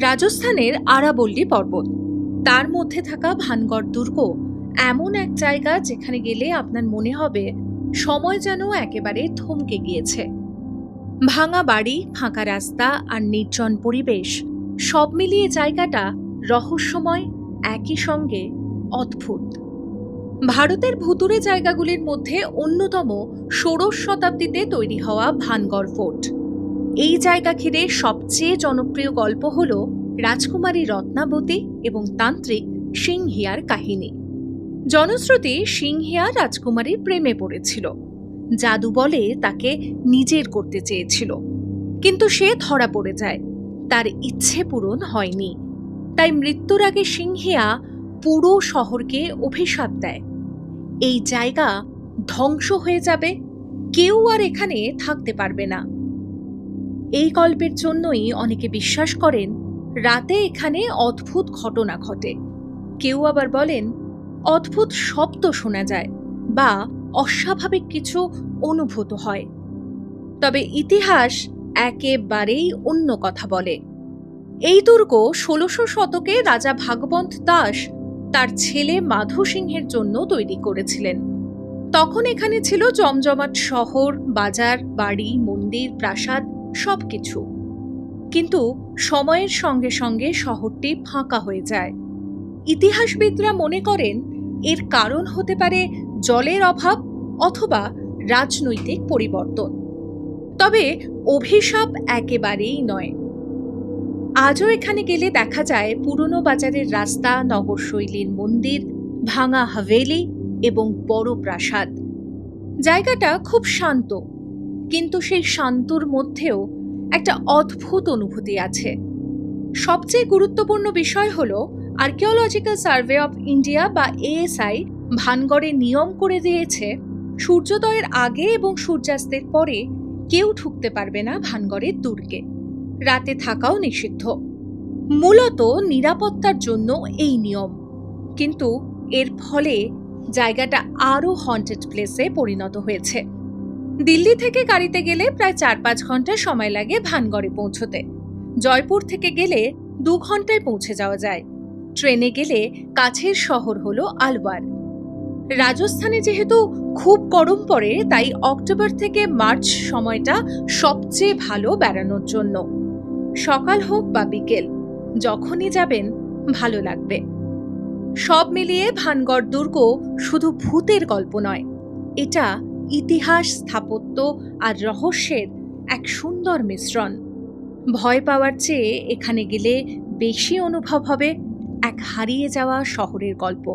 রাজস্থানের আরাবল্লী পর্বত, তার মধ্যে থাকা ভানগড় দুর্গ এমন এক জায়গা যেখানে গেলে আপনার মনে হবে সময় যেন একেবারে থমকে গিয়েছে। ভাঙা বাড়ি, ফাঁকা রাস্তা আর নির্জন পরিবেশ সব মিলিয়ে জায়গাটা রহস্যময়, একই সঙ্গে অদ্ভুত। ভারতের ভুতুড়ে জায়গাগুলির মধ্যে অন্যতম ষোড়শ শতাব্দীতে তৈরি হওয়া ভানগড় ফোর্ট। এই জায়গা ঘিরে সবচেয়ে জনপ্রিয় গল্প হল রাজকুমারী রত্নাবতী এবং তান্ত্রিক সিংহিয়ার কাহিনী। জনশ্রুতি, সিংহিয়া রাজকুমারীর প্রেমে পড়েছিল, জাদু বলে তাকে নিজের করতে চেয়েছিল, কিন্তু সে ধরা পড়ে যায়, তার ইচ্ছে পূরণ হয়নি। তাই মৃত্যুর আগে সিংহিয়া পুরো শহরকে অভিশাপ দেয়, এই জায়গা ধ্বংস হয়ে যাবে, কেউ আর এখানে থাকতে পারবে না। এই গল্পের জন্যই অনেকে বিশ্বাস করেন রাতে এখানে অদ্ভুত ঘটনা ঘটে। কেউ আবার বলেন অদ্ভুত শব্দ শোনা যায় বা অস্বাভাবিক কিছু অনুভূত হয়। তবে ইতিহাস একেবারেই অন্য কথা বলে। এই দুর্গ ১৬০০ শতকে রাজা ভাগবন্ত দাস তার ছেলে মাধো সিংহের জন্য তৈরি করেছিলেন। তখন এখানে ছিল জমজমাট শহর, বাজার, বাড়ি, মন্দির, প্রাসাদ সবকিছু। কিন্তু সময়ের সঙ্গে সঙ্গে শহরটি ফাঁকা হয়ে যায়। ইতিহাসবিদরা মনে করেন এর কারণ হতে পারে জলের অভাব অথবা রাজনৈতিক পরিবর্তন। তবে অভিশাপ একেবারেই নয়। আজও এখানে গেলে দেখা যায় পুরনো বাজারের রাস্তা, নগরশৈলীর মন্দির, ভাঙা হাভেলি এবং বড় প্রাসাদ। জায়গাটা খুব শান্ত, কিন্তু সেই শান্তর মধ্যেও একটা অদ্ভুত অনুভূতি আছে। সবচেয়ে গুরুত্বপূর্ণ বিষয় হল আর্কিওলজিক্যাল সার্ভে অফ ইন্ডিয়া বা ASI ভানগড়ে নিয়ম করে দিয়েছে সূর্যোদয়ের আগে এবং সূর্যাস্তের পরে কেউ ঢুকতে পারবে না ভানগড়ের দুর্গে। রাতে থাকাও নিষিদ্ধ। মূলত নিরাপত্তার জন্য এই নিয়ম, কিন্তু এর ফলে জায়গাটা আরও হন্টেড প্লেসে পরিণত হয়েছে। দিল্লি থেকে গাড়িতে গেলে প্রায় ৪-৫ ঘন্টা সময় লাগে ভানগড়ে পৌঁছতে। জয়পুর থেকে গেলে ২ ঘন্টায় পৌঁছে যাওয়া যায়। ট্রেনে গেলে কাছের শহর হলো আলওয়ার। রাজস্থানে যেহেতু খুব গরম পড়ে, তাই অক্টোবর থেকে মার্চ সময়টা সবচেয়ে ভালো বেড়ানোর জন্য। সকাল হোক বা বিকেল, যখনই যাবেন ভালো লাগবে। সব মিলিয়ে ভানগড় দুর্গ শুধু ভূতের গল্প নয়, এটা ইতিহাস, স্থাপত্য আর রহস্যের এক সুন্দর মিশ্রণ। ভয় পাওয়ার চেয়ে এখানে গেলে বেশি অনুভব হবে এক হারিয়ে যাওয়া শহরের গল্প।